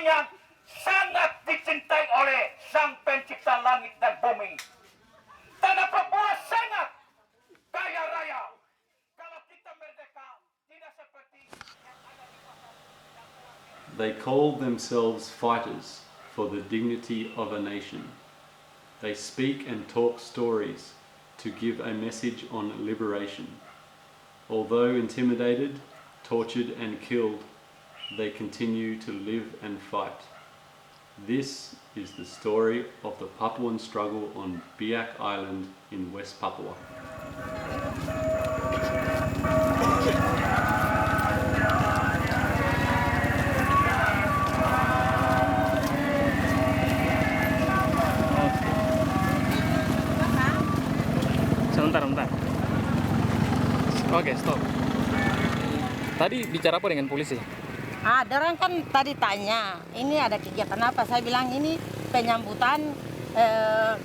artinya sangat dicintai oleh Sang Pencipta langit dan bumi. Tanah Papua sangat kaya raya. Kalau kita merdeka, tidak seperti yang ada di pasar. They call themselves fighters for the dignity of a nation. They speak and talk stories to give a message on liberation. Although intimidated, tortured and killed, they continue to live and fight. This is the story of the Papuan struggle on Biak Island in West Papua. Sebentar. Oke, stop. Tadi bicara apa dengan polisi? Orang kan tadi tanya, ini ada kegiatan apa? Saya bilang ini penyambutan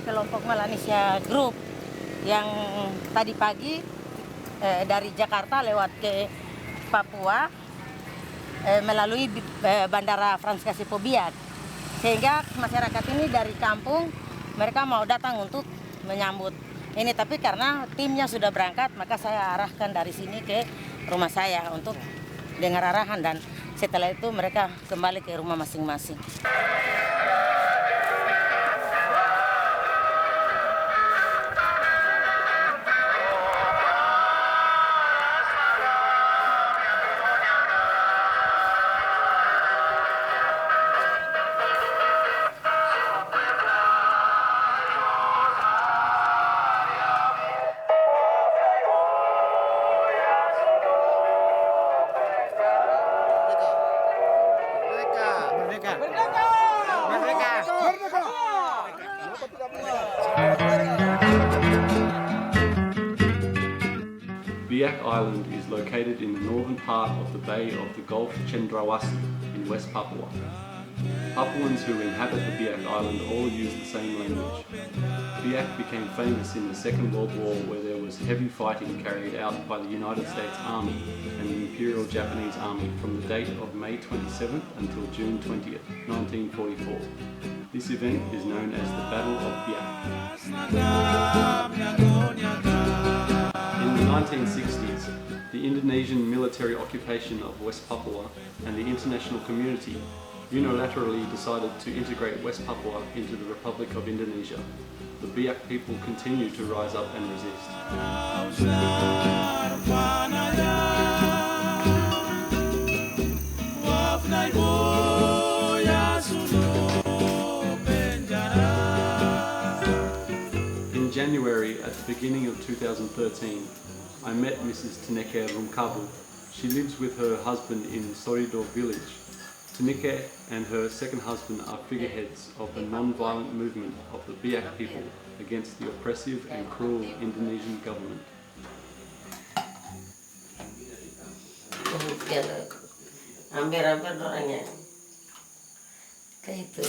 kelompok Melanesia Group yang tadi pagi dari Jakarta lewat ke Papua melalui Bandara Frans Kasepuo Biak. Sehingga masyarakat ini dari kampung mereka mau datang untuk menyambut ini, tapi karena timnya sudah berangkat, maka saya arahkan dari sini ke rumah saya untuk dengar arahan, dan setelah itu mereka kembali ke rumah masing-masing. Biak Island is located in the northern part of the Bay of the Gulf Cendrawasih in West Papua. Papuans who inhabit the Biak Island all use the same language. Biak became famous in the Second World War, where there was heavy fighting carried out by the United States Army and the Imperial Japanese Army from the date of May 27th until June 20th, 1944. This event is known as the Battle of Biak. In the 1960s, the Indonesian military occupation of West Papua and the international community unilaterally decided to integrate West Papua into the Republic of Indonesia. The Biak people continue to rise up and resist. In January, at the beginning of 2013, I met Mrs. Tineke Rumkabu. She lives with her husband in Sorido village. Tineke and her second husband are figureheads of a non-violent movement of the Biak people against the oppressive and cruel Indonesian government. Hampir-hampir orangnya kayak itu.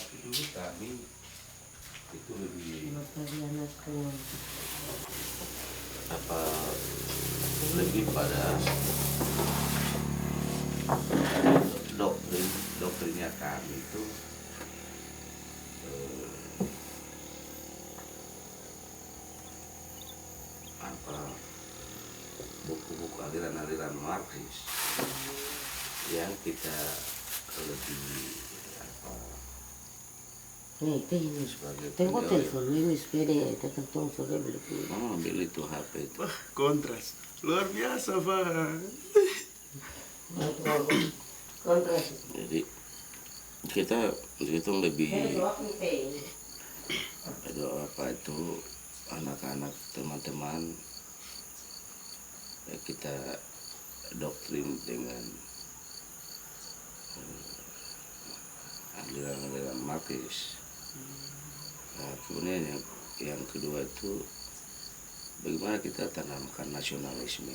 Tapi dulu kami itu lebih lebih pada doktrinnya kami itu buku-buku aliran-aliran Marxis yang kita lebih Tengo telepon ini sepeda, tergantung sore beli. beli itu HP itu. Wah, kontras. Luar biasa, Pak. Kontras. Jadi kita hitung lebih ada apa itu anak-anak teman-teman ya, kita doktrin dengan aliran-aliran Marxis. Nah, kemudian yang kedua itu bagaimana kita tanamkan nasionalisme.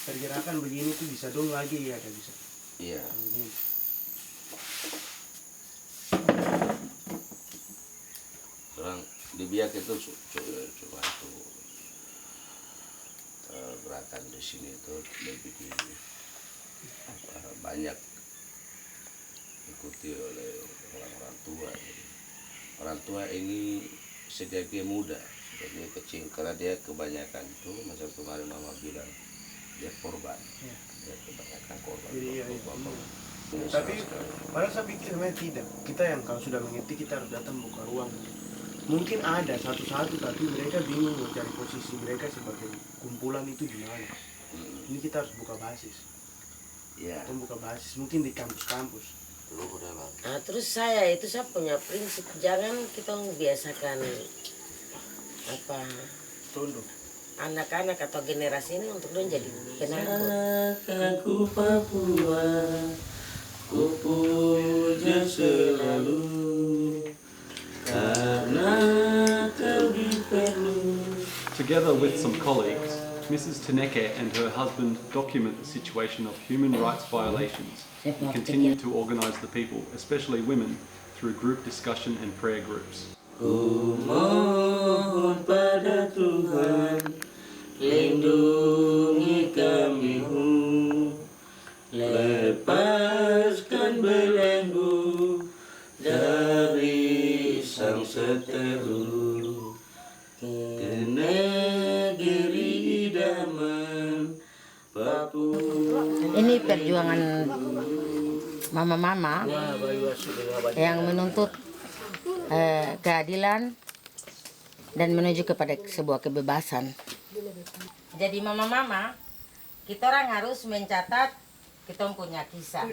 Pergerakan begini tuh bisa dong lagi ya, kan bisa. Iya. Orang di Biak itu cuma itu gerakan di sini itu lebih banyak ikuti oleh orang-orang tua. Orang tua ini sejak dia muda, sejak dia kecil, karena dia kebanyakan itu, macam kemarin mama bilang, dia korban. Dia kebanyakan korban. Iya. Ini Tapi salah sekali. padahal saya pikir sebenarnya tidak. Kita yang kalau sudah mengerti kita harus datang buka ruang. Mungkin ada satu-satu tapi mereka bingung mencari posisi mereka sebagai kumpulan itu di mana. Ini kita harus buka basis. Iya. Kita buka basis mungkin di kampus-kampus. Nah, terus saya punya prinsip jangan kita biasakan apa Tunduk. anak-anak atau generasi ini untuk dong jadi penakut. Aku Papua, ku puja selalu, karena kau diperlu. Together with some colleagues, Mrs. Teneke and her husband document the situation of human rights violations and continue to organise the people, especially women, through group discussion and prayer groups. Ku mohon pada Tuhan, lindungi kami, lepaskan belenggu dari sang seteru, ke negeri idaman Papua. Ini perjuangan mama-mama yang menuntut keadilan dan menuju kepada sebuah kebebasan. Jadi mama-mama, kita orang harus mencatat kita punya kisah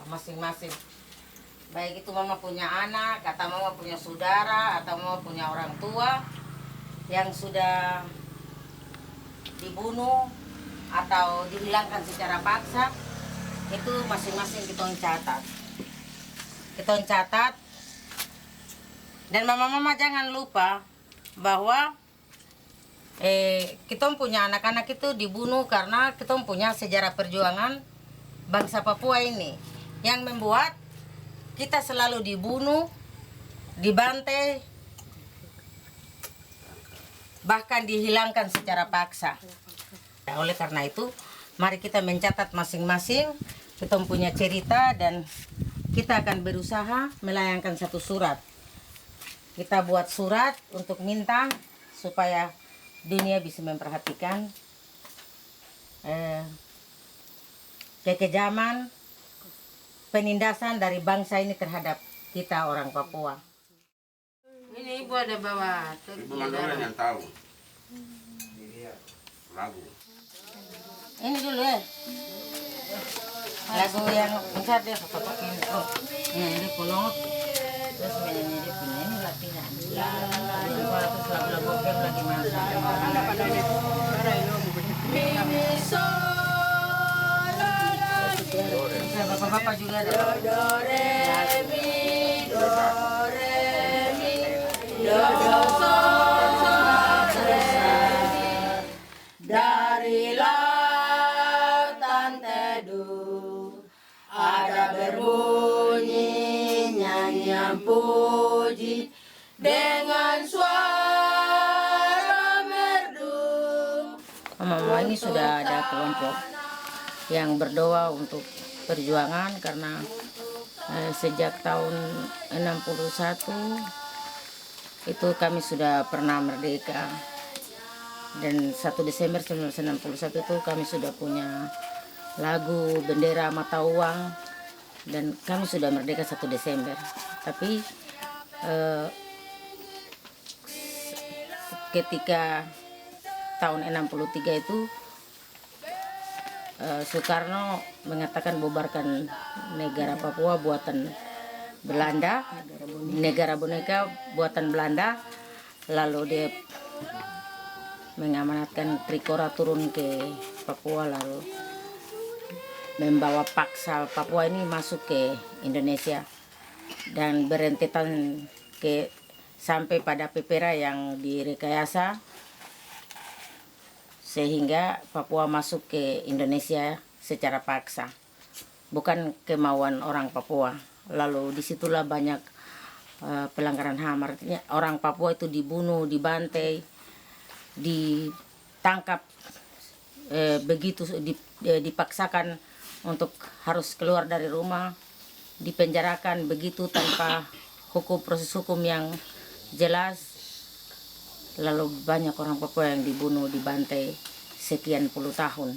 masing-masing. Baik itu mama punya anak, atau mama punya saudara, atau mama punya orang tua yang sudah dibunuh atau dihilangkan secara paksa, itu masing-masing kita catat. Dan mama-mama jangan lupa bahwa kita punya anak-anak itu dibunuh karena kita punya sejarah perjuangan bangsa Papua ini yang membuat kita selalu dibunuh, dibantai, bahkan dihilangkan secara paksa. Oleh karena itu, mari kita mencatat masing-masing, kita punya cerita dan kita akan berusaha melayangkan satu surat. Kita buat surat untuk minta supaya dunia bisa memperhatikan kekejaman, penindasan dari bangsa ini terhadap kita orang Papua. Ini ibu ada bawa yang tahu lagu. ini dulu ya. Lagu yang besar dia fotokopi. Oh, ini polong. Terus menyanyi dia punya ini latihan. Terus lagu-lagu game lagi masuk. Bapak-bapak juga ada. Do re mi do so dari lautan teduh ada berbunyi nyanyian puji dengan suara merdu. Mama ini sudah ada kelompok yang berdoa untuk perjuangan karena sejak tahun 61 itu kami sudah pernah merdeka. Dan 1 Desember 1961 itu kami sudah punya lagu bendera mata uang dan kami sudah merdeka 1 Desember. Tapi ketika tahun 63 itu Soekarno mengatakan bubarkan negara Papua buatan Belanda, negara boneka buatan Belanda, lalu dia mengamanatkan Trikora turun ke Papua lalu membawa paksa Papua ini masuk ke Indonesia dan berentetan sampai pada Pepera yang direkayasa sehingga Papua masuk ke Indonesia secara paksa, bukan kemauan orang Papua. Lalu disitulah banyak pelanggaran HAM, artinya orang Papua itu dibunuh, dibantai, ditangkap, begitu dipaksakan untuk harus keluar dari rumah, dipenjarakan begitu tanpa proses hukum yang jelas. Lalu banyak orang Papua yang dibunuh, dibantai sekian puluh tahun.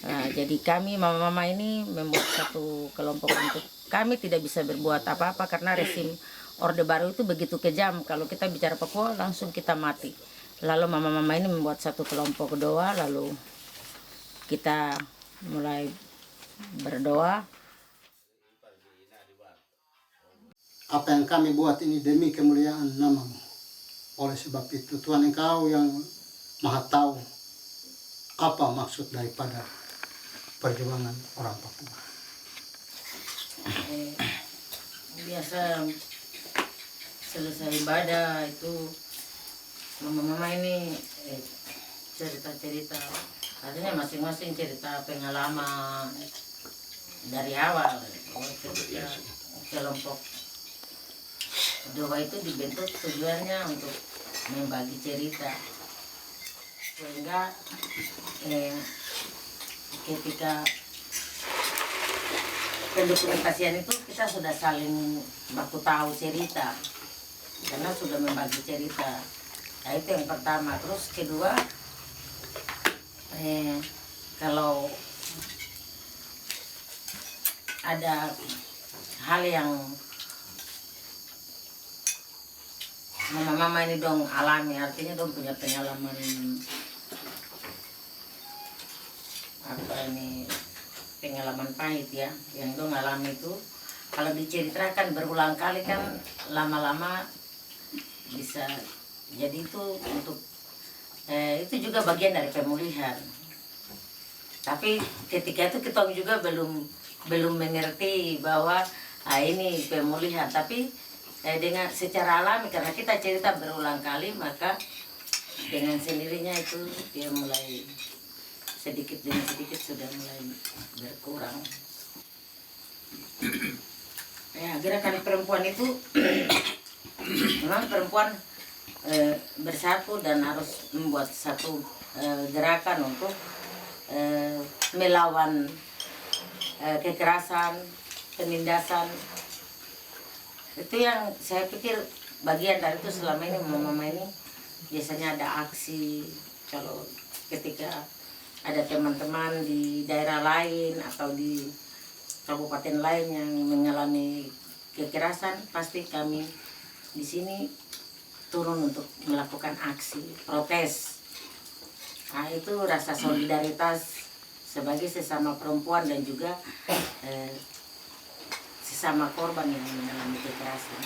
Nah, jadi kami mama-mama ini membuat satu kelompok untuk kami tidak bisa berbuat apa-apa karena rezim Orde Baru itu begitu kejam. Kalau kita bicara Papua langsung kita mati. Lalu mama-mama ini membuat satu kelompok doa, lalu kita mulai berdoa. Apa yang kami buat ini demi kemuliaan nama-Mu. Oleh sebab itu Tuhan Engkau yang Maha tahu apa maksud daripada perjuangan orang Papua. Biasa selesai ibadah itu mama-mama ini cerita-cerita, artinya masing-masing cerita pengalaman dari awal. Kelompok doa itu dibentuk tujuannya untuk membagi cerita, sehingga ketika pendokumentasian itu kita sudah saling baku tahu cerita karena sudah membagi cerita. Nah, itu yang pertama. Terus kedua, kalau ada hal yang mama-mama ini dong alami, artinya dong punya pengalaman pengalaman pahit ya, yang dong alami itu kalau diceritakan berulang kali kan lama-lama bisa jadi itu untuk itu juga bagian dari pemulihan. Tapi ketika itu kita juga belum mengerti bahwa ini pemulihan, tapi dengan secara alami karena kita cerita berulang kali, maka dengan sendirinya itu dia mulai sedikit demi sedikit sudah mulai berkurang. Ya, gerakan perempuan itu memang perempuan bersatu dan harus membuat satu gerakan untuk melawan kekerasan, penindasan. Itu yang saya pikir bagian dari itu. Selama ini mama-mama ini biasanya ada aksi, kalau ketika ada teman-teman di daerah lain atau di kabupaten lain yang mengalami kekerasan, pasti kami di sini turun untuk melakukan aksi protes. Nah, itu rasa solidaritas sebagai sesama perempuan dan juga sesama korban yang mengalami kekerasan.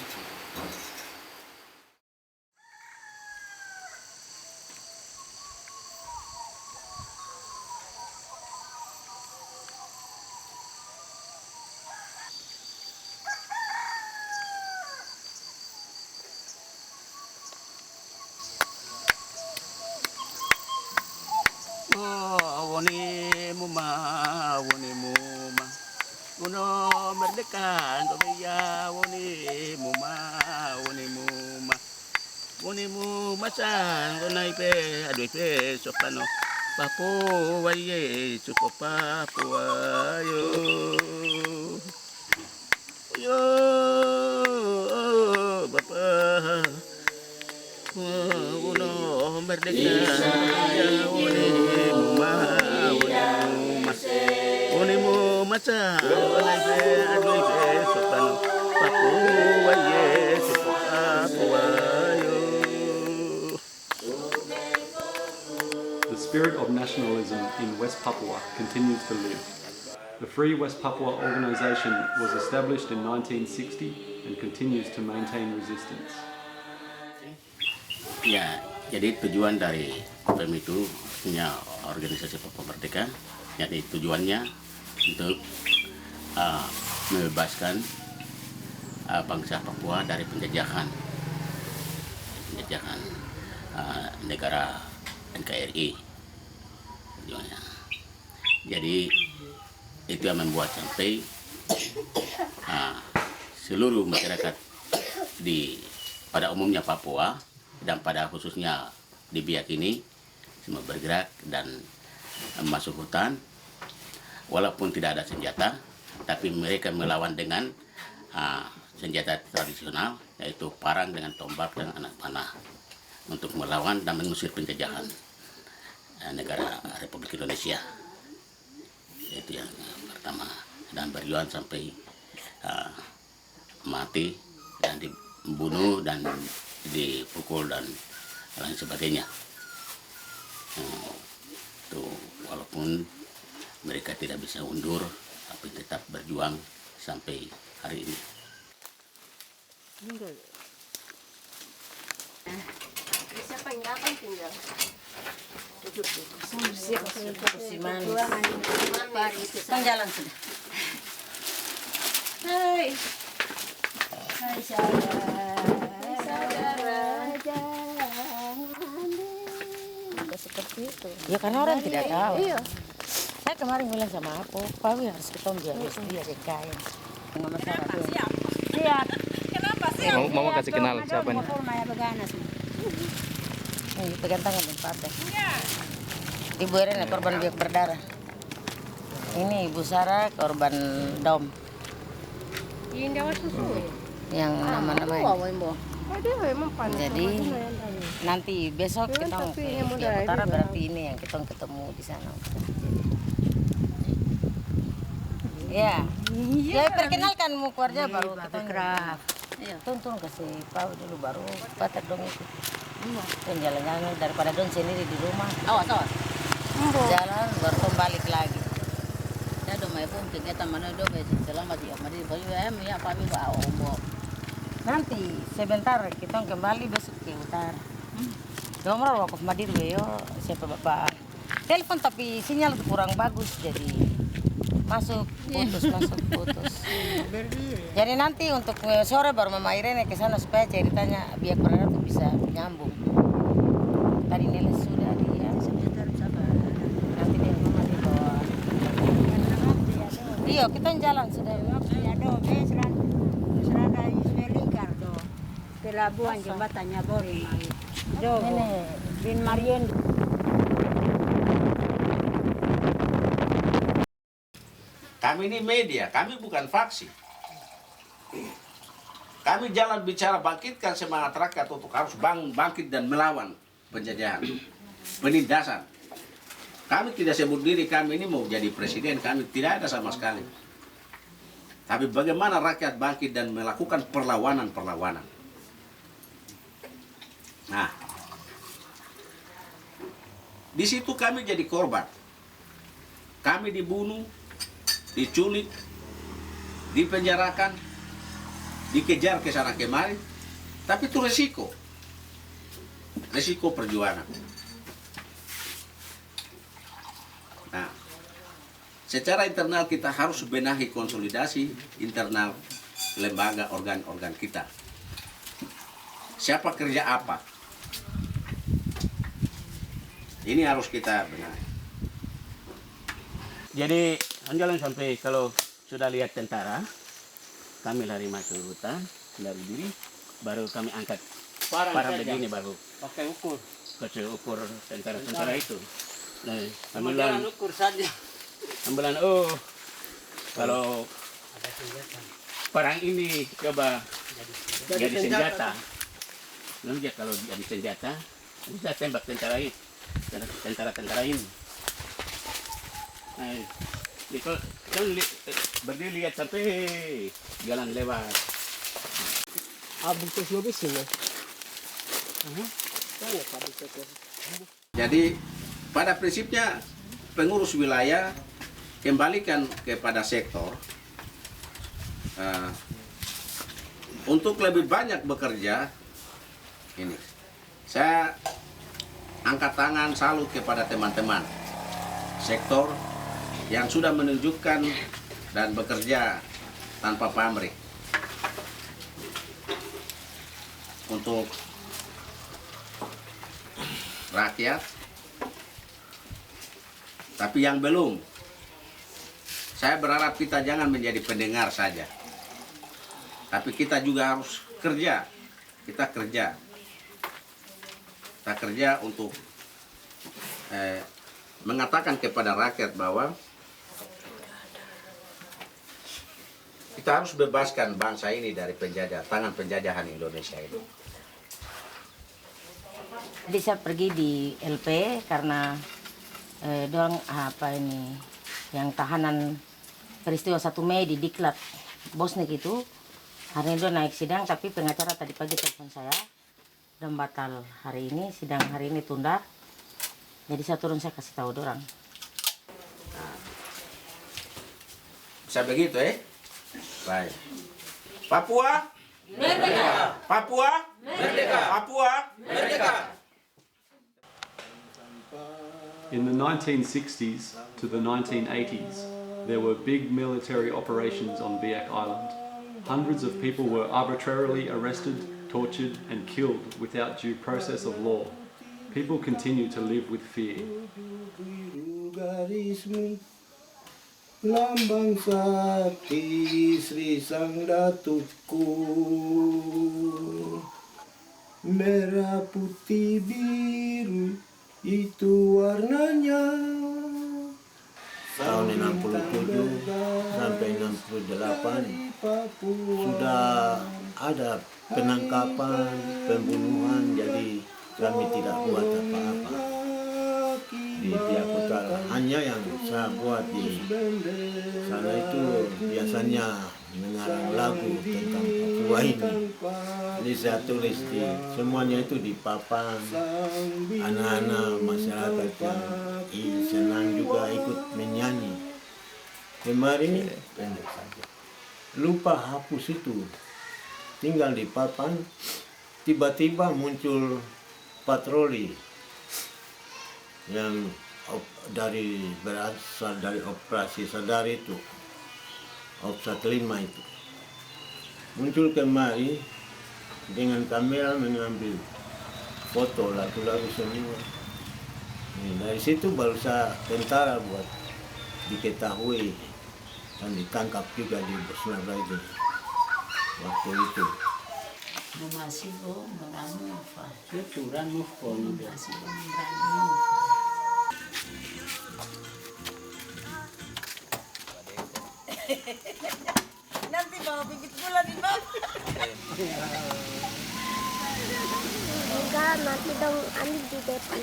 Uno merdeka Indonesia woni muma san gonai pe adoi pe sopano Papua ye suko Papua yo bapa uno merdeka woni muma masa adoi be sopano Papua ye suko Papua yo. The spirit of nationalism in West Papua continues to live. The Free West Papua organisation was established in 1960 and continues to maintain resistance. Ya, jadi tujuan dari PEM itu punya organisasi Papua Merdeka, yakni tujuannya untuk membebaskan bangsa Papua dari penjajahan negara NKRI. Jadi itu yang membuat sampai seluruh masyarakat pada umumnya Papua dan pada khususnya di Biak ini semua bergerak dan masuk hutan, walaupun tidak ada senjata, tapi mereka melawan dengan senjata tradisional, yaitu parang dengan tombak dan anak panah, untuk melawan dan mengusir penjajahan negara Republik Indonesia. Itu yang pertama, dan berjuang sampai mati dan dibunuh dan dipukul dan lain sebagainya. Itu walaupun mereka tidak bisa undur, tapi tetap berjuang sampai hari ini. Siapa yang akan tinggal? Siap, kursi manis. Kan jalan sudah. Hai. Hai saudara. Seperti itu. Ya karena orang tidak tahu. Iya. Saya kemarin bilang sama Apo, Pak harus ketemu dia kain. Kenapa siap? Siap. Kenapa siap? Mau kasih kenal siapa nih? Nih, pegang tangan dan Pak. Ya. Ibu Irene korban biak berdarah. Ini Ibu Sarah korban dom. Ini dia susu. Yang nama-nama. Jadi nanti besok kita ke Biak Utara, berarti ini yang kita ketemu di sana. Ya, ya perkenalkan mau keluarga baru kita kerap. Tuntun kasih Pak dulu baru patek dong itu. Dan jalan-jalan daripada don sendiri di rumah. awas. Jalan baru balik lagi. Ya do mai pun kegiatan mana do be selama dia mari bayu ya kami bawa. Nanti sebentar kita kembali besok ke utara. Nomor wakaf Madir yo siapa bapak telepon tapi sinyal kurang bagus jadi masuk putus. Jadi nanti untuk sore baru Mama Irene ke sana supaya ceritanya biar berada tuh bisa nyambung. Tadi Neles sudah dia sebentar sabar. Nanti dia Mama dibawa. Iya kita jalan sudah. Ya do be serada Ismelingkar do. Pelabuhan jembatannya Boring. Do. Bin Marion. Kami ini media, kami bukan faksi. Kami jalan bicara bangkitkan semangat rakyat untuk harus bangkit dan melawan penjajahan, penindasan. Kami tidak sebut diri kami ini mau jadi presiden, kami tidak ada sama sekali. Tapi bagaimana rakyat bangkit dan melakukan perlawanan-perlawanan. Nah, di situ kami jadi korban. Kami dibunuh, diculik, dipenjarakan, dikejar ke sana kemari, tapi itu resiko perjuangan. Nah, secara internal kita harus benahi konsolidasi internal lembaga organ-organ kita. Siapa kerja apa? Ini harus kita benahi. Jadi jalan sampai kalau sudah lihat tentara, kami lari masuk hutan, lari diri, baru kami angkat parang begini baru Pakai ukur. kecil ukur tentara itu. Nah, Jangan ukur saja. ambilan kalau parang ini coba jadi senjata. Lalu dia kalau jadi senjata, bisa tembak tentara ini. Nah, kalau berdiri lihat sampai jalan lewat. Jadi pada prinsipnya pengurus wilayah kembalikan kepada sektor untuk lebih banyak bekerja. Ini saya angkat tangan salut kepada teman-teman sektor yang sudah menunjukkan dan bekerja tanpa pamrih untuk rakyat Tapi yang belum, saya berharap kita jangan menjadi pendengar saja. Tapi kita juga harus kerja. Kita kerja untuk mengatakan kepada rakyat bahwa kita harus bebaskan bangsa ini dari tangan penjajahan Indonesia ini. Jadi saya pergi di LP karena doang yang tahanan peristiwa 1 Mei di Diklat Bosnik itu hari ini naik sidang, tapi pengacara tadi pagi telepon saya dan batal hari ini, sidang hari ini tunda. Jadi saya turun, saya kasih tahu dorang. Bisa begitu Baik. Papua merdeka. Papua merdeka. Papua merdeka. In the 1960s to the 1980s, there were big military operations on Biak Island. Hundreds of people were arbitrarily arrested, tortured and killed without due process of law. People continue to live with fear. Lambang sakti Sri Sang Datukku, merah putih biru itu warnanya. Tahun 67 sampai 68 sudah ada penangkapan, pembunuhan, jadi kami tidak buat apa-apa di Biak Utara. Hanya yang saya buat di sana itu biasanya mengarang lagu tentang Papua ini. Jadi saya tulis semuanya itu di papan. Anak-anak masyarakat yang senang juga ikut menyanyi. Kemarin pendek saja. Lupa hapus itu. Tinggal di papan, tiba-tiba muncul patroli yang berasal dari operasi Sadar itu, Opsat 5 itu. Muncul kemari dengan kamera mengambil foto lagu-lagu semua. Dari situ baru saya tentara buat diketahui dan ditangkap juga di Bosnia itu waktu itu. Masih belum move on. Curang move on. Masih belum move on. Nanti bawa bibit gula di bawah. Enggak, nanti dong Andi di depan.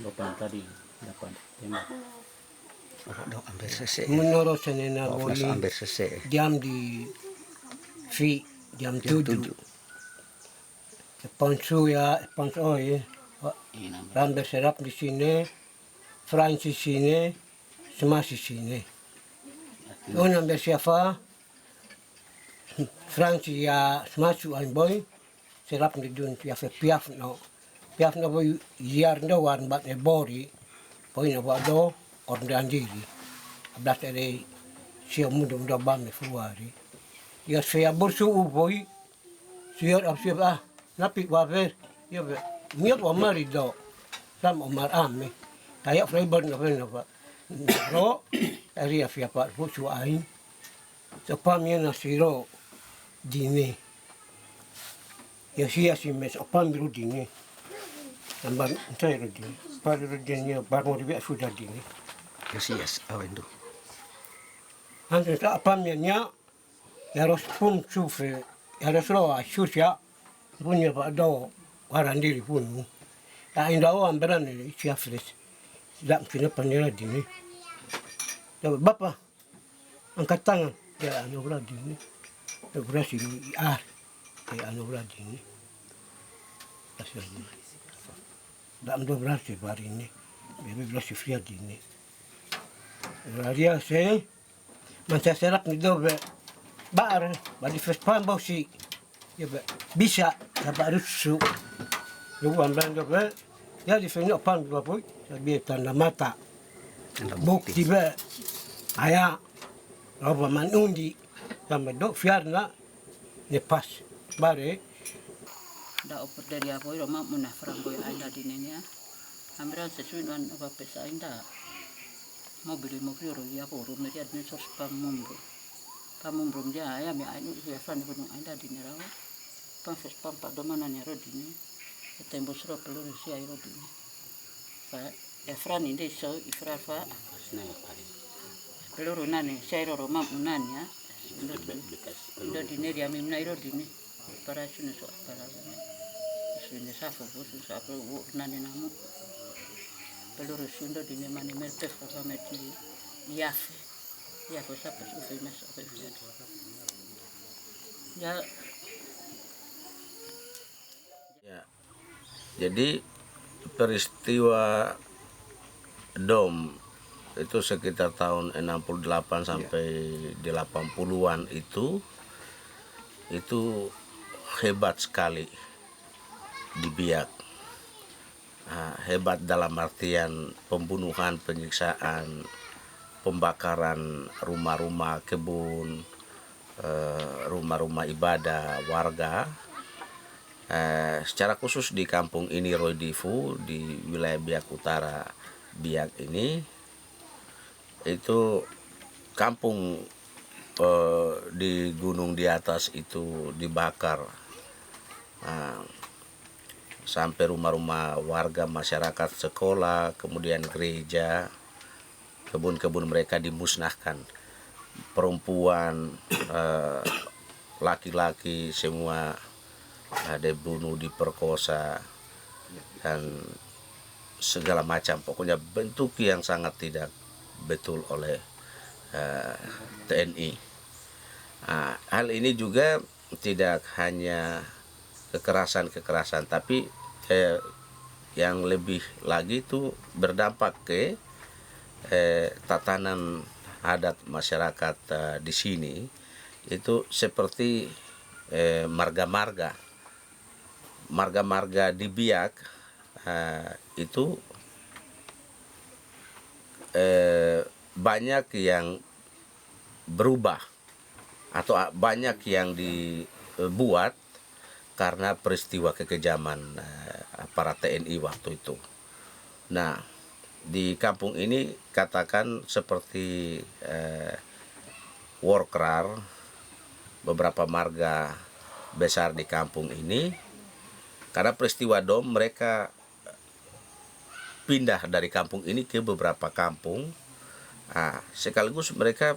Bapak tadi dapat tembak. Menurut Senena Boli, jam di jam 7. Ponsu Rambut Serap di sini, Francis sini, Semas di sini. Nambah siapa? Francis ya Semas boy, Serap di dun Piaf no boy no wan bat ne bori, boy no do ordan diri. Ablas dari siapa muda bam fuari. Ya saya bersu boy, siapa napi wafer, ya niat wa marido, sam omar ame, kayak Freiburg na pak, ro, area siapa bersu ain, sepamnya nasiro dini, ya si mes opam biru dini, tambah saya dini, pada dini baru dia sudah dini. Yes, awen tu. Nanti tak opamnya ya harus pun sufre, harus lo asyusya. Punya pak do waran diri pun, tak indah orang berani siafres, tidak punya panjang dini. Tapi bapa angkat tangan, ya anu beradi ini, berasi anu beradi ini, asalnya. Tak anu berasi hari ini, bebe berasi fria dini. Dia saya macam serap ni do bar, bagi fespan bosi. Ya bisa dapat rusuh. Lu ambil dobe, ya di sini apa pun, tapi tanda mata. Bukti be, ayah, apa manundi, sampai dok fiarna lepas bare Da opor dari apa itu mak munah frango yang ada di nenya. Ambil sesuatu dengan apa pesa indah. Mobil ro ya apa urut dia ni sos pamumbrum dia ayam ya ini ya fan gunung ada di nerawa. Pansos pampa domana nero di ni. Tembus ro peluru si airo di ni. Fa Efran ini so ifrafa. Peluru nani si airo ro mam unanya. Indo di ni dia mimna iro di ni. Para sini so para. Sini safu so apa nani namu. Peluru sundo di nemani mertes apa meti yafe siapa sih mes apa ya. Jadi peristiwa Dom itu sekitar tahun 68 sampai 80-an itu hebat sekali di Biak. Hebat dalam artian pembunuhan, penyiksaan, pembakaran rumah-rumah kebun, rumah-rumah ibadah warga. Secara khusus di kampung ini Roidifu di wilayah Biak Utara Biak ini itu kampung di gunung di atas itu dibakar. Sampai rumah-rumah warga, masyarakat, sekolah, kemudian gereja, kebun-kebun mereka dimusnahkan. Perempuan, laki-laki semua dibunuh, diperkosa, dan segala macam. Pokoknya bentuk yang sangat tidak betul oleh TNI. Hal ini juga tidak hanya kekerasan, tapi yang lebih lagi itu berdampak ke tatanan adat masyarakat di sini. Itu seperti marga-marga di Biak itu banyak yang berubah atau banyak yang dibuat karena peristiwa kekejaman para TNI waktu itu. Nah, di kampung ini katakan seperti Workrar, beberapa marga besar di kampung ini, karena peristiwa Dom mereka pindah dari kampung ini ke beberapa kampung. Sekaligus mereka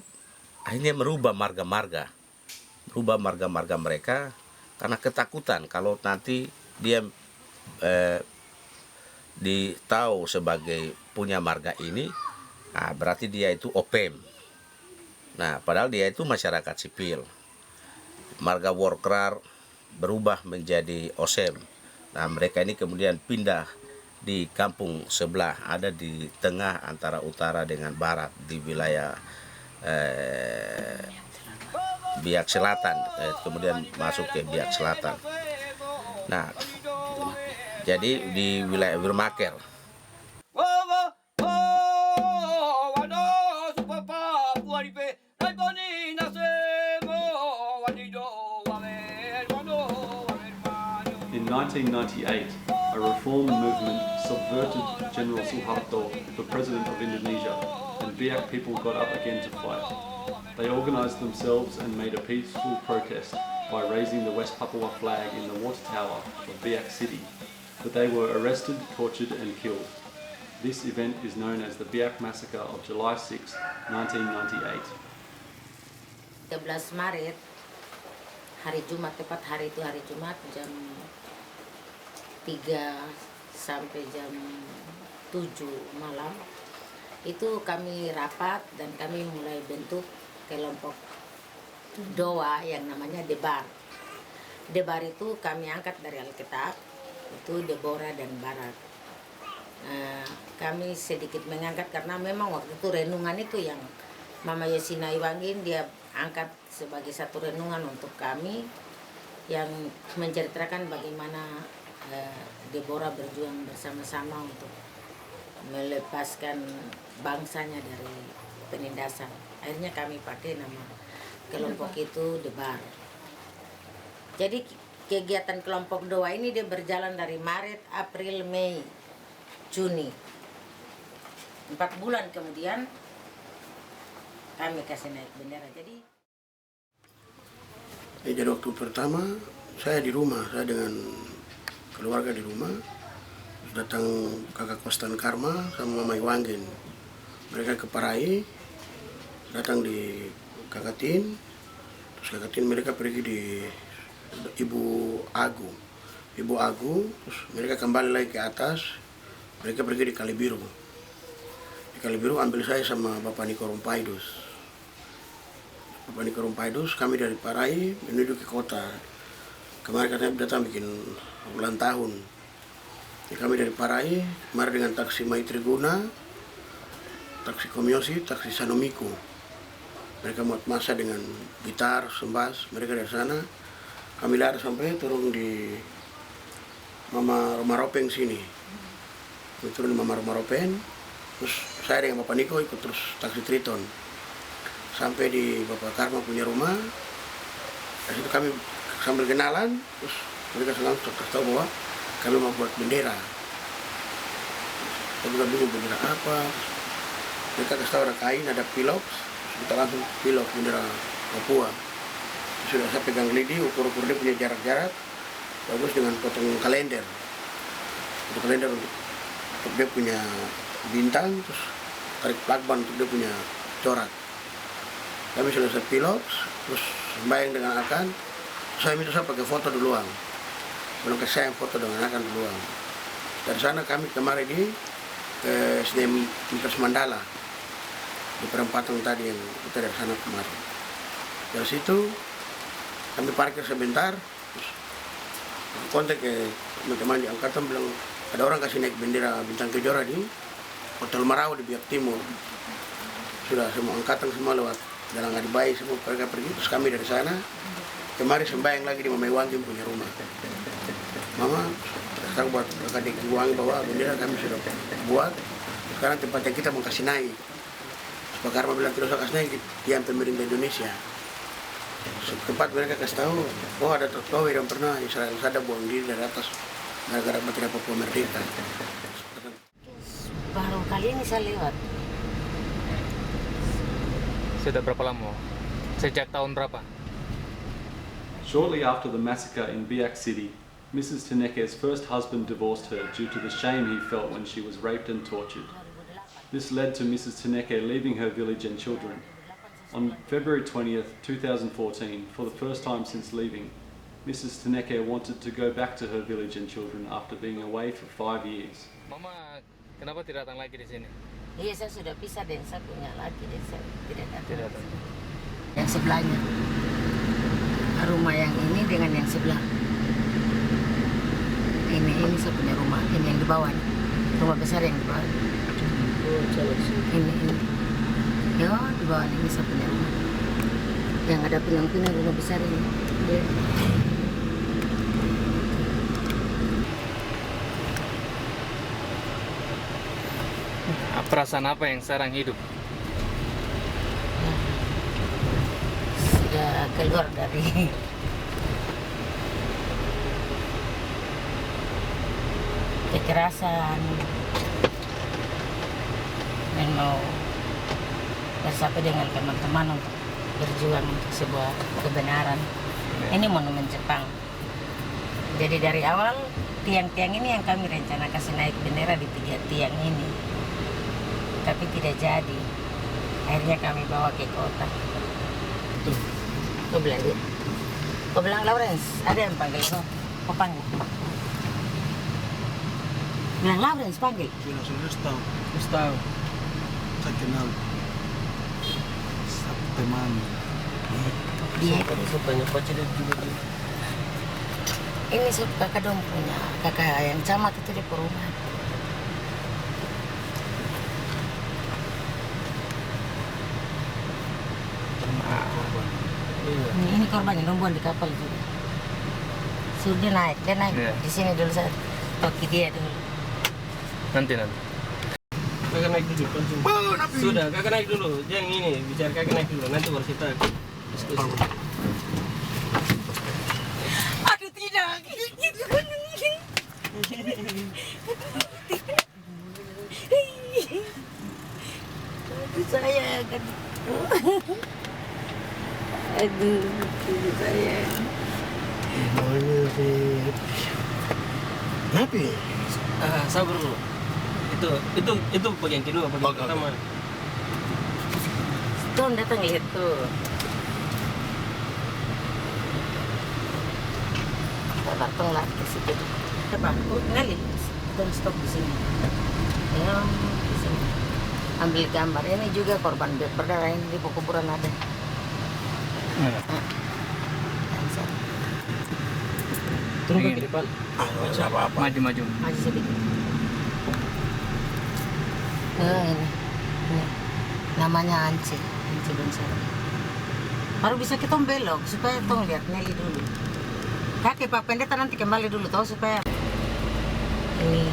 akhirnya merubah marga-marga mereka karena ketakutan kalau nanti dia ditahu sebagai punya marga ini, berarti dia itu OPEM. Nah, padahal dia itu masyarakat sipil. Marga Workrar berubah menjadi OSEM. Nah, mereka ini kemudian pindah di kampung sebelah, ada di tengah antara utara dengan barat di wilayah Biak Selatan, kemudian masuk ke Biak Selatan. Nah, jadi di wilayah Wirmaker. In 1998, a reform movement subverted General Suharto, the president of Indonesia, and Biak people got up again to fight. They organized themselves and made a peaceful protest by raising the West Papua flag in the water tower of Biak City, but they were arrested, tortured and killed. This event is known as the Biak Massacre of July 6, 1998. 13 Maret, hari Jumat, tepat hari itu hari Jumat, jam 3 sampai jam 7 malam, itu kami rapat dan kami mulai bentuk kelompok doa yang namanya Debar. Debar itu kami angkat dari Alkitab, itu Deborah dan Barak. Kami sedikit mengangkat karena memang waktu itu renungan itu yang Mama Yesina Iwangin dia angkat sebagai satu renungan untuk kami yang menceritakan bagaimana Deborah berjuang bersama-sama untuk melepaskan bangsanya dari penindasan. Akhirnya kami pakai nama kelompok itu debar. Jadi kegiatan kelompok doa ini dia berjalan dari Maret, April, Mei, Juni. 4 bulan kemudian kami kasih naik bendera. Jadi waktu pertama saya di rumah, saya dengan keluarga di rumah, datang kakak Kostan Karma sama Mama Iwanggen. Mereka ke Parai, datang di Kakatin, terus Kakatin mereka pergi di Ibu Agu, terus mereka kembali lagi ke atas, mereka pergi di Kalibiru. Di Kalibiru ambil saya sama Bapak Niko Rumpaidus. Bapak Niko Rumpaidus, kami dari Parai menuju ke kota. Kemarin katanya datang bikin ulang tahun. Jadi kami dari Parai, kemarin dengan taksi Maitri Guna, taksi Komyosi, taksi Sanomiku. Mereka muat masa dengan gitar, sembas, mereka dari sana. Kami lari sampai turun di Mama Romaropeng sini. Kami turun di Mama Romaropeng, terus saya dengan Bapak Niko ikut terus taksi Triton. Sampai di Bapak Karma punya rumah, dari situ kami sambil kenalan, terus mereka langsung kasih tahu bahwa kami mau buat bendera. Kita juga bingung bendera apa. Mereka kasih tahu ada kain, ada pilok, kita langsung pilok bendera Papua. Sudah saya pegang lidi, ukur-ukur dia punya jarak-jarak, bagus dengan potong kalender. Potong kalender untuk dia punya bintang, terus tarik plakban untuk dia punya corak. Kami sudah set pilok, terus sembahyang dengan akan. Saya minta saya pakai foto duluan. Belum ke saya foto dengan akan duluan. Dari sana kami kemarin di SDM Universitas Mandala di perempatan tadi yang kita dari sana kemarin. Dari situ kami parkir sebentar, terus kontak ke teman-teman di angkatan bilang ada orang kasih naik bendera bintang kejora di Hotel Marau di Biak Timur. Sudah semua angkatan semua lewat Jalan Adibai semua mereka pergi, terus kami dari sana kemarin sembahyang lagi di Mama Iwanggen punya rumah. Mama sekarang buat kakak Iwanggen bahwa bendera kami sudah buat, sekarang tempatnya kita mau kasih naik. Pak Karma bilang tidak usah kasih naik, diam pemerintah Indonesia. Tempat mereka kasih tahu, oh ada Tokowi yang pernah Israel sada buang diri dari atas gara-gara tidak Papua merdeka. baru kali ini saya lewat. Sudah berapa lama? Sejak tahun berapa? Shortly after the massacre in Biak City, Mrs. Teneke's first husband divorced her due to the shame he felt when she was raped and tortured. This led to Mrs. Teneke leaving her village and children. On February 20th, 2014, for the first time since leaving, Mrs. Teneke wanted to go back to her village and children after being away for 5 years. Mama, kenapa tidak datang lagi di sini? Iya, saya sudah pisah dan saya punya laki dan saya tidak datang. Tidak datang. Yang sebelahnya, rumah yang ini dengan yang sebelah. Ini saya punya rumah, ini yang di bawah, rumah besar yang di bawah. Ini. Ya, di bawah ini saya punya rumah. Yang ada pinang-pinang rumah besar ini. Perasaan apa yang sekarang hidup? Sudah keluar dari kekerasan dan mau bersatu dengan teman-teman untuk berjuang untuk sebuah kebenaran. Ini monumen Jepang. Jadi dari awal tiang-tiang ini yang kami rencana kasih naik bendera di 3 tiang ini, tapi tidak jadi. Akhirnya kami bawa ke kota. Kau bilang Lawrence, ada yang panggil kau? Kau panggil? Bilang Lawrence panggil? Bilang sudah tahu. Saya kenal. Satu teman. Dia itu banyak pacar juga dia. Ini kakak dong punya kakak yang camat itu di perumahan. Ini korban yang buang di kapal juga. Suruh dia naik di sini dulu saya toki dia dulu. Nanti. Kakak naik dulu. Sudah, kakak naik dulu. Yang ini bicara kakak naik dulu. Nanti baru kita. Aduh tidak, gitu kan. Aduh sayang, aduh sayang. Gimana sih? Kenapa? Sabar dulu. Itu bagian kedua, bagian pertama. Tuh datang lihat tuh. Datang lah ke situ. Coba, ngali. Dan stop di sini. Ya, di sini. Ambil gambar. Ini juga korban berdarah ini di kuburan ada. Turun ke depan. Apa-apa. Maju. Maju sedikit. Ini. Namanya Anci Bonsari. Baru bisa kita belok supaya tong lihat Nelly dulu. Kakek Pak Pendeta nanti kembali dulu tahu supaya ini.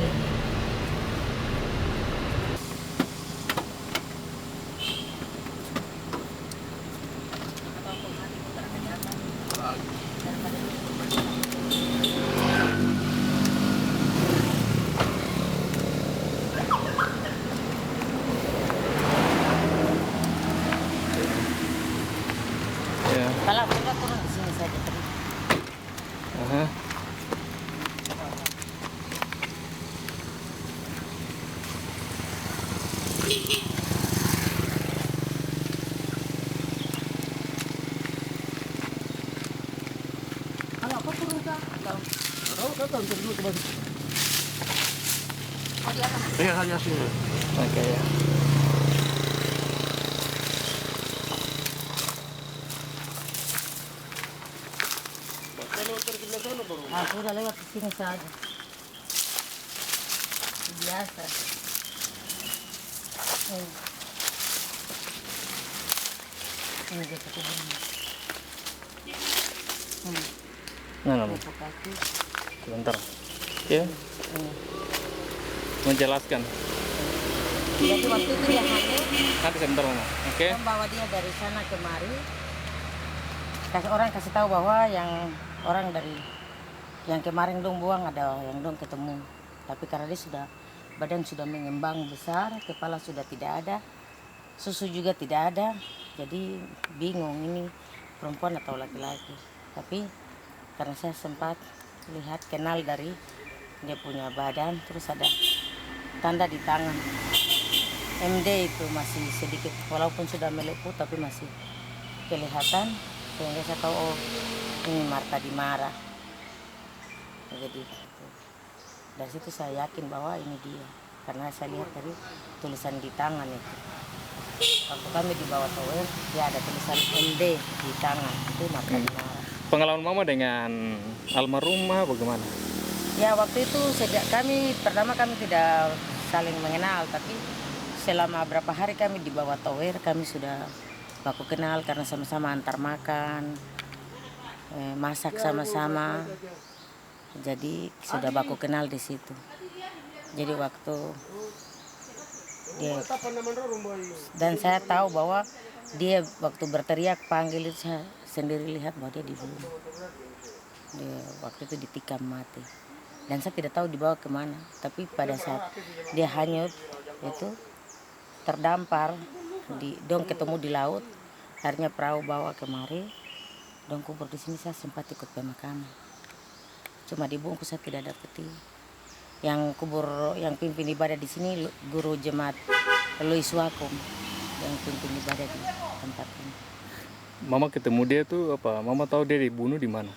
Kalau kita turun di sini saja tadi. Kalau aku turun ke Datang dulu ke bawah. di atas. Iya, hanya sini. Oke ya. Aku udah lewat ke sini saja. Biasa. Ini dia kuburan. Nah. Sebentar. Oke. Menjelaskan. Jadi waktu itu dia hanyut. Nanti sebentar Mama. Oke. Membawa dia dari sana kemari. Orang kasih tahu bahwa yang orang dari yang kemarin dong buang ada yang dong ketemu. Tapi karena dia sudah badan sudah mengembang besar, kepala sudah tidak ada, susu juga tidak ada, jadi bingung ini perempuan atau laki-laki. Tapi karena saya sempat lihat kenal dari dia punya badan, terus ada tanda di tangan. MD itu masih sedikit, walaupun sudah melepuh tapi masih kelihatan. Sehingga saya tahu oh ini Marta Dimara. Jadi dari situ saya yakin bahwa ini dia, karena saya lihat dari tulisan di tangan itu. Waktu kami dibawa tower, dia ada tulisan MD di tangan, itu Marta Dimara. Pengalaman Mama dengan almarhumah bagaimana? Ya waktu itu sejak pertama kami tidak saling mengenal, tapi selama berapa hari kami dibawa tower, kami sudah baku kenal karena sama-sama antar makan, masak sama-sama. Jadi sudah baku kenal di situ. Jadi waktu dia dan saya tahu bahwa dia waktu berteriak panggil itu saya sendiri lihat bahwa dia dibunuh. Dia waktu itu ditikam mati. Dan saya tidak tahu dibawa kemana. Tapi pada saat dia hanyut itu terdampar dong ketemu di laut, akhirnya perahu bawa kemari, dong kubur di sini. Saya sempat ikut pemakaman, cuma dibungkus, saya tidak dapeti. Yang kubur yang pimpin ibadah di sini guru jemaat Louis Wakum yang pimpin ibadah di tempat ini. Mama ketemu dia tuh apa? Mama tahu dia dibunuh di mana?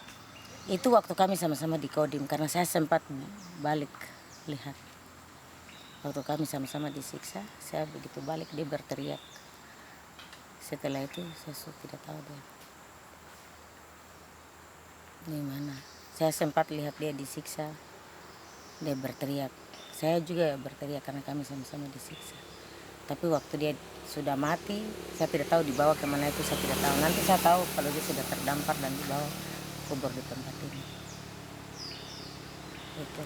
Itu waktu kami sama-sama di Kodim, karena saya sempat balik lihat. Waktu kami sama-sama disiksa, saya begitu balik dia berteriak. Setelah itu saya tidak tahu dia di mana. Saya sempat lihat dia disiksa, dia berteriak. Saya juga berteriak karena kami sama-sama disiksa. Tapi waktu dia sudah mati, saya tidak tahu dibawa kemana itu, saya tidak tahu. Nanti saya tahu kalau dia sudah terdampar dan dibawa kubur di tempat ini. Itu.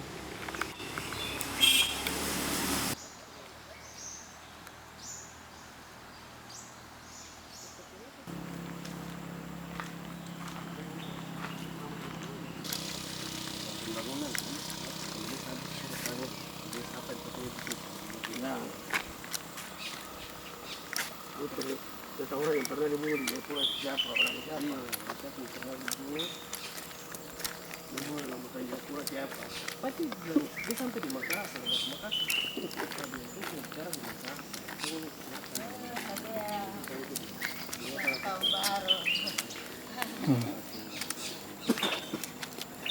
orang yang pernah dibunuh di Jayapura siapa? Orang siapa? Siapa yang pernah dibunuh? Dibunuh dalam hutan Jayapura siapa? Pasti dia sampai di Makassar. Makassar. Dia bicara di Makassar. Tahun baru.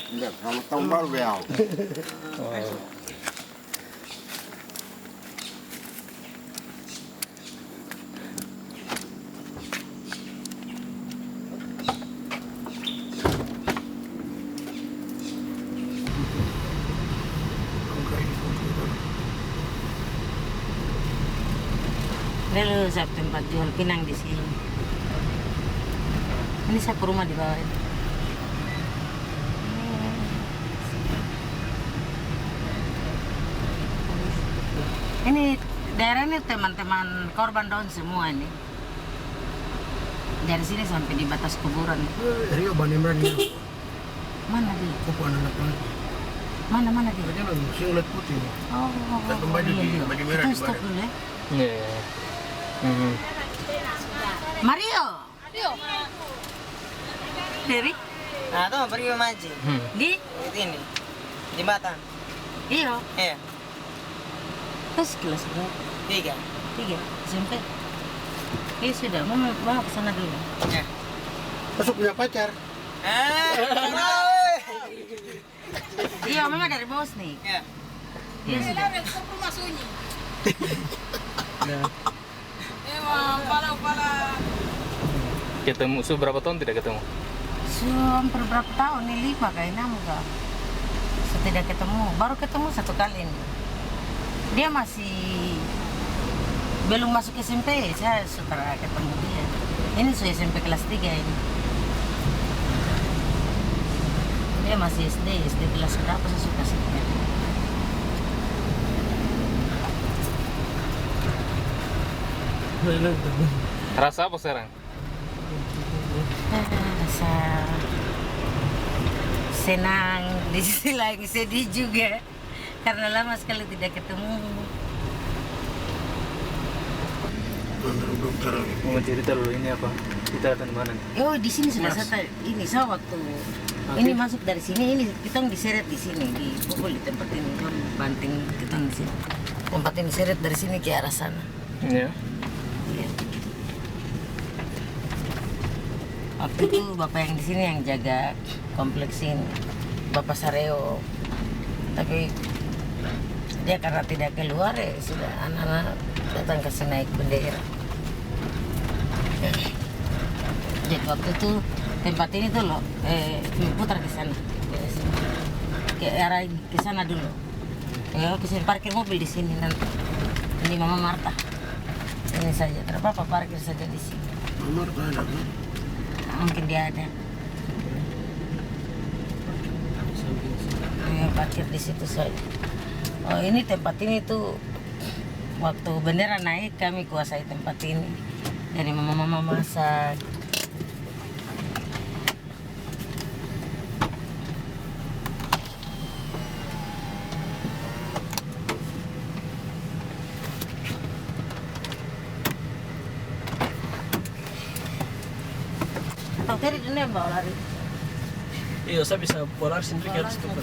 Enggak, selamat tahun baru Bel. Lalu saya tempat jual pinang di sini. Ini saya rumah di bawah ini. Ini daerah ini teman-teman korban daun semua ini. Dari sini sampai di batas kuburan. Rio Banimran ini. Mana dia? Kupu anak lagi. Mana dia? Dia lagi singlet putih. Oh, dan baju di baju merah di stop badan. dulu ya. Iya. Mario. Dari? Nah, itu Mario Maji. Di? Ini. Jembatan. Iya. Iya. Terus kelas berapa? 3. 3 SMP. Sudah, mau ke sana dulu. Ya. Masuk punya pacar. Iya, mama dari bos nih. Iya. Iya sudah. rumah sunyi. Emang pala. Ketemu, berapa tahun tidak ketemu? Hampir berapa tahun nih, 5 kayaknya enggak. Tidak ketemu, baru ketemu 1 kali ini. Dia masih belum masuk SMP, saya sudah ketemu dia. Ini sudah SMP kelas 3 ini. Dia masih SD kelas berapa saya suka sih. Rasa apa sekarang? Rasa senang, di sisi lagi sedih juga karena lama sekali tidak ketemu. Mau cerita dulu ini apa? Kita datang mana? Oh, di sini sudah saya waktu ini masuk dari sini, ini kita diseret di sini, dipukul di tempat ini, banting kita di sini. Tempat ini diseret dari sini ke arah sana. Iya. Iya. Waktu itu bapak yang di sini yang jaga kompleks ini, Bapak Sareo. Tapi dia karena tidak keluar ya sudah anak-anak datang ke sini naik bendera. Jadi waktu itu tempat ini tuh loh, putar ke sana, ke arah ini, ke sana dulu. Ya, ke sini parkir mobil di sini nanti. Ini Mama Marta. Ini saja, terapa parkir saja di sini. Mama Marta ada kan? Mungkin dia ada. Ya, parkir di situ saja. Oh, ini tempat ini tuh waktu bendera naik kami kuasai tempat ini. Dari mama-mama masak. Tahu tadi dunia bawa lari. Iya, saya bisa bola sendiri ke atas tempat.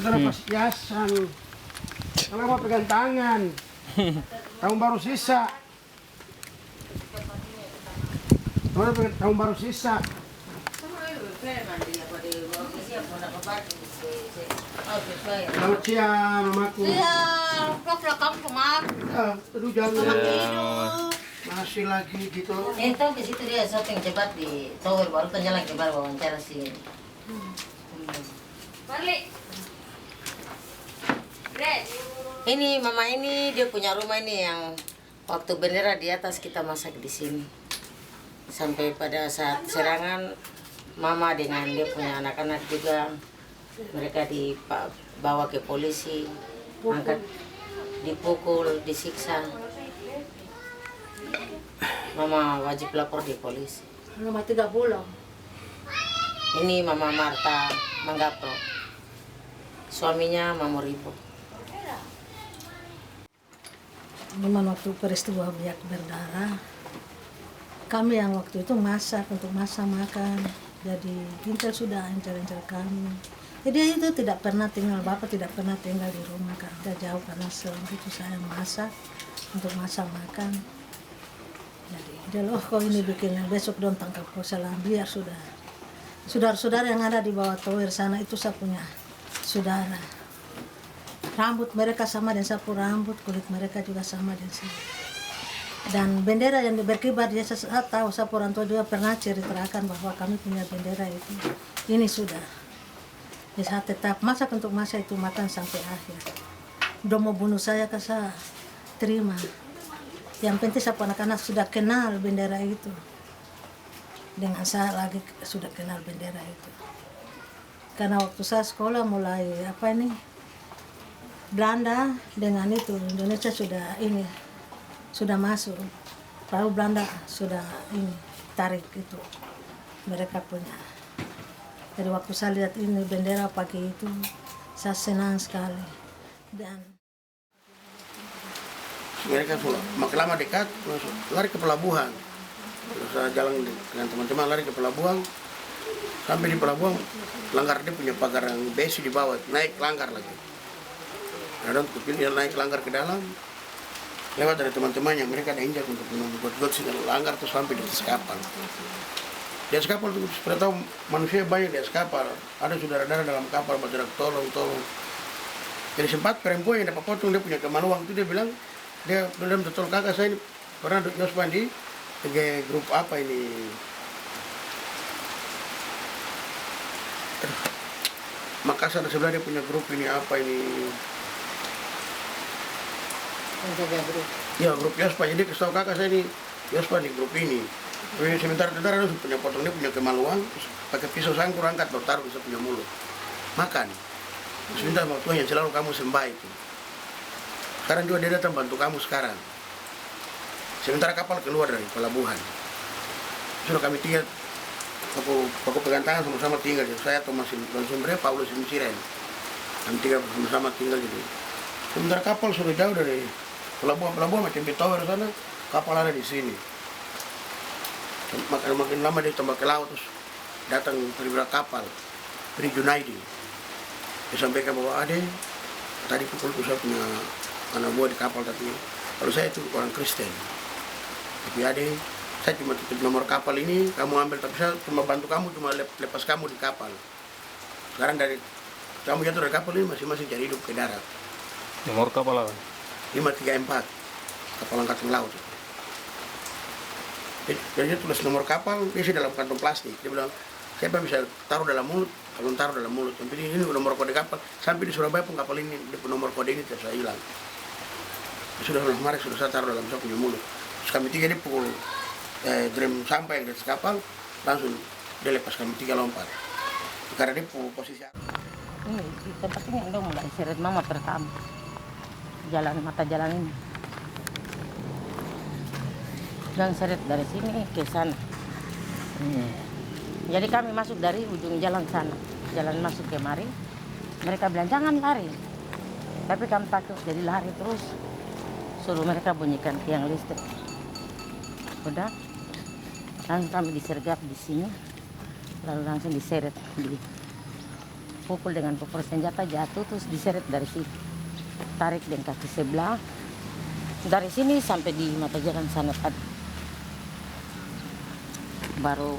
Pas hiasan, kenapa pegang tangan? Tahun baru sisa. Tahun baru sisa. Selamat siang, mamaku. Iya, kok kamu kemana? Aduh jangan. Masih lagi gitu. Itu ke situ dia syuting cepat di tower baru tanya lagi baru wawancara sih. Ini mama ini dia punya rumah ini yang waktu bendera di atas kita masak di sini. Sampai pada saat serangan mama dengan dia punya anak-anak juga mereka dibawa ke polisi, angkat, dipukul, disiksa. Mama wajib lapor di polisi. Mama 3 bulan. Ini Mama Marta Manggapro. Suaminya Mamuribo. Memang waktu peristiwa biak berdarah, kami yang waktu itu masak untuk masak makan. Jadi Intel kami. Jadi itu tidak pernah tinggal, Bapak tidak pernah tinggal di rumah karena jauh karena selama itu saya masak untuk masak makan. Jadi dia loh kok ini bikin besok dong tangkap kau salah biar sudah. Saudara-saudara yang ada di bawah tower sana itu saya punya saudara. Rambut mereka sama dan sapu rambut, kulit mereka juga sama dan saya. Dan bendera yang berkibar dia saya tahu, sapu orang tua juga pernah ceritakan bahwa kami punya bendera itu. Ini sudah. Jadi saya tetap masak untuk masak itu makan sampai akhir. Udah mau bunuh saya ke saya terima. Yang penting saya anak-anak sudah kenal bendera itu. Dengan saya lagi sudah kenal bendera itu. Karena waktu saya sekolah mulai Belanda dengan itu Indonesia sudah masuk. Lalu Belanda sudah tarik itu mereka punya. Jadi waktu saya lihat ini bendera pagi itu saya senang sekali. Dan mereka makin lama dekat lari ke pelabuhan. Terus saya jalan dengan teman-teman lari ke pelabuhan. Sampai di pelabuhan langgar dia punya pagar yang besi di bawah, naik langgar lagi. Dan dia naik langgar ke dalam. Lewat dari teman-temannya, mereka ada injak untuk membuat sinyal langgar terus sampai di atas kapal. Di atas kapal itu seperti tahu manusia banyak di atas kapal. Ada saudara-saudara dalam kapal berteriak tolong. Jadi sempat perempuan yang dapat potong dia punya kemaluan itu dia bilang dia belum betul kakak saya ini pernah Yospan di grup apa ini Makassar sebelah dia punya grup ini apa ini ya grup Yospan. Jadi kesal kakak saya ini Yospan di grup ini. Jadi sementara tentara harus punya potong dia punya kemaluan pakai pisau sangkur angkat baru taruh bisa punya mulut makan. Sebentar mau Tuhan yang selalu kamu sembah itu. Sekarang juga dia datang bantu kamu sekarang. Sementara kapal keluar dari pelabuhan. Sudah kami tinggal, aku pegang tangan sama-sama tinggal. Saya Thomas Lansumbre, Paulus Siren. Kami tinggal sama-sama tinggal gitu. Sementara kapal sudah jauh dari pelabuhan macam di tower sana, kapal ada di sini. Makin lama dia tambah ke laut terus datang perwira kapal, Pri Junaidi. Dia sampaikan bahwa tadi pukul itu saya punya anak buah di kapal tapi kalau saya itu orang Kristen. Tapi saya cuma titip nomor kapal ini, kamu ambil tapi saya cuma bantu kamu, cuma lepas kamu di kapal. Sekarang dari kamu jatuh dari kapal ini masing-masing cari hidup ke darat. Nomor kapal apa? 534 kapal angkatan laut. Jadi dia tulis nomor kapal, dia isi dalam kantong plastik. Dia bilang, siapa bisa taruh dalam mulut? Kalau taruh dalam mulut. Tapi ini nomor kode kapal. Sampai di Surabaya pun kapal ini, dia nomor kode ini tidak saya hilang. Sudah kemarin sudah saya taruh dalam saya punya mulut. Terus kami tiga dia pukul drum sampah yang di atas kapal, langsung dia lepas kami tiga lompat. Karena dia posisi. Ini di tempat ini udah mulai seret mama pertama. Mata jalan ini. Dan seret dari sini ke sana. Jadi kami masuk dari ujung jalan sana. Jalan masuk kemari. Mereka bilang jangan lari. Tapi kami takut jadi lari terus. Suruh mereka bunyikan tiang listrik. Udah. Langsung kami disergap di sini. Lalu langsung diseret. Dipukul dengan pukul senjata jatuh terus diseret dari sini. Tarik dengan kaki sebelah. Dari sini sampai di mata jalan sana tadi. Baru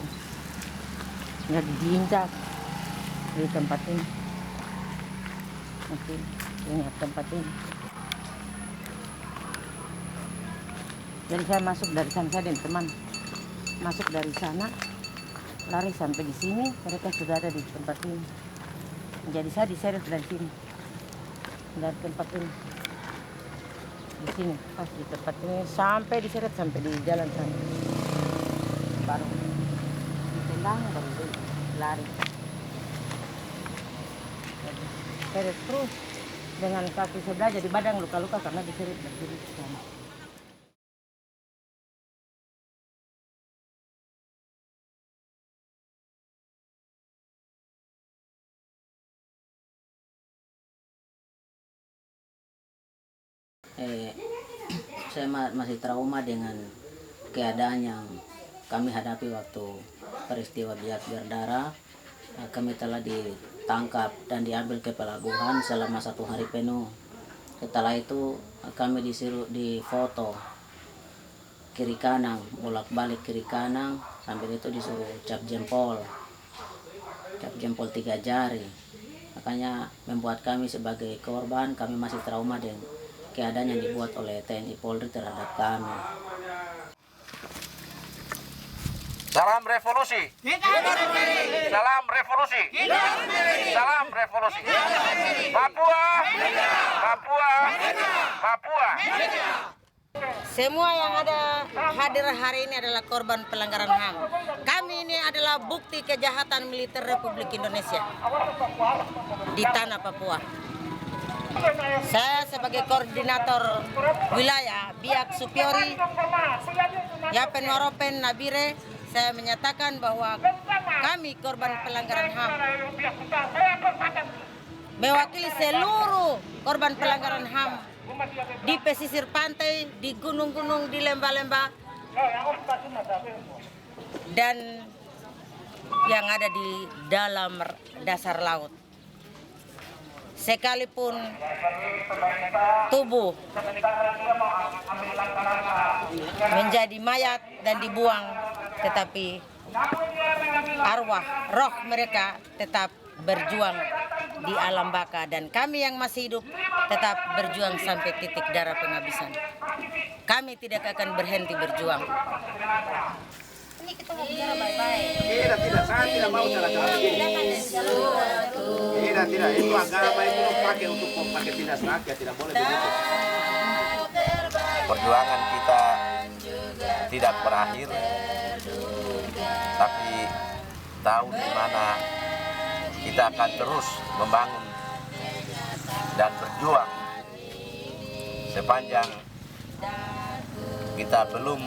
nggak diinjak di tempat ini. Mungkin ini tempat ini. Jadi saya masuk dari sana, saya dan teman masuk dari sana, lari sampai di sini, mereka sudah ada di tempat ini. Jadi saya diseret dari sini, dari tempat ini, di sini, pas di tempat ini sampai diseret sampai di jalan sana, baru ditendang baru lari. Jadi, seret terus dengan kaki sebelah jadi badan luka-luka karena diseret dari sini ke sana. Saya masih trauma dengan keadaan yang kami hadapi waktu peristiwa biak berdarah. Kami telah ditangkap dan diambil ke pelabuhan selama 1 hari penuh. Setelah itu kami disuruh difoto kiri kanan, bolak-balik kiri kanan, sambil itu disuruh cap jempol 3 jari. Makanya membuat kami sebagai korban, kami masih trauma dengan keadaan yang dibuat oleh TNI Polri terhadap kami. Salam revolusi. Salam revolusi. Salam revolusi. Papua. Papua. Papua. Semua yang ada hadir hari ini adalah korban pelanggaran HAM. Kami ini adalah bukti kejahatan militer Republik Indonesia di tanah Papua. Saya sebagai koordinator wilayah Biak Supiori, Yapen Waropen Nabire, saya menyatakan bahwa kami korban pelanggaran HAM mewakili seluruh korban pelanggaran HAM di pesisir pantai, di gunung-gunung, di lembah-lembah, dan yang ada di dalam dasar laut. Sekalipun tubuh menjadi mayat dan dibuang, tetapi arwah, roh mereka tetap berjuang di alam baka, dan kami yang masih hidup tetap berjuang sampai titik darah penghabisan. Kami tidak akan berhenti berjuang. Ini kita bicara baik-baik. Tidak, saya tidak mau salah-salah begini. Tidak, itu agama itu pakai untuk pakai tindas rakyat, tidak boleh begitu. Perjuangan kita tidak berakhir, tapi tahu di mana kita akan terus membangun dan berjuang sepanjang kita belum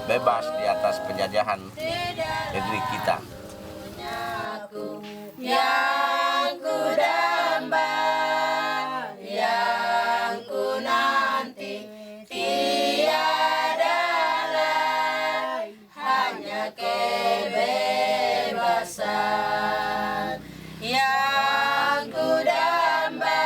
bebas di atas penjajahan negeri kita. Yang ku damba, yang ku nanti, tiada lain, hanya kebebasan. Yang ku damba,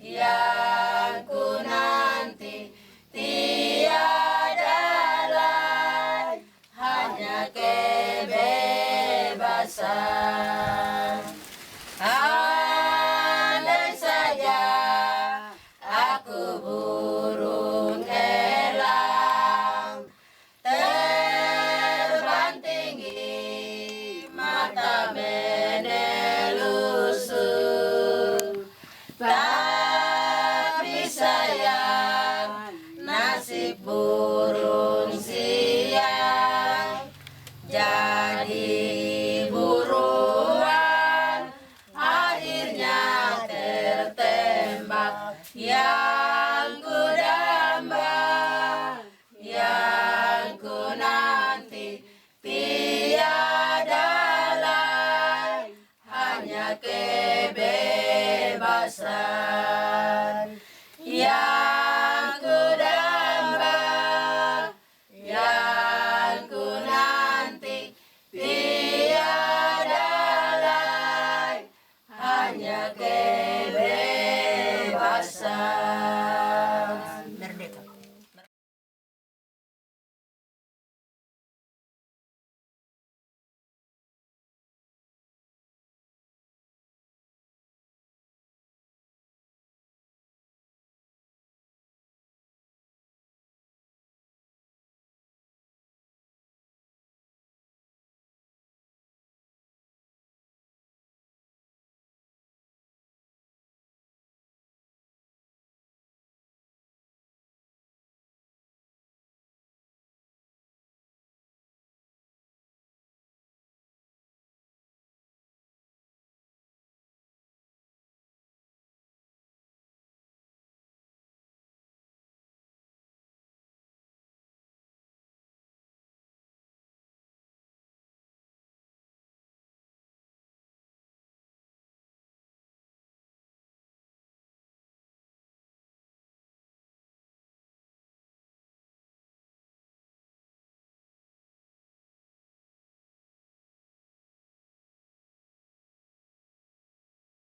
yang ku nanti, tiada lain, hanya kebebasan. Andai saja aku burung elang, terbang tinggi, mata menelusur, tapi sayang nasib burung siang jadi buruan, akhirnya tertembak. Yang ku damba, yang ku nanti, tiada lain, hanya kebebasan. Yang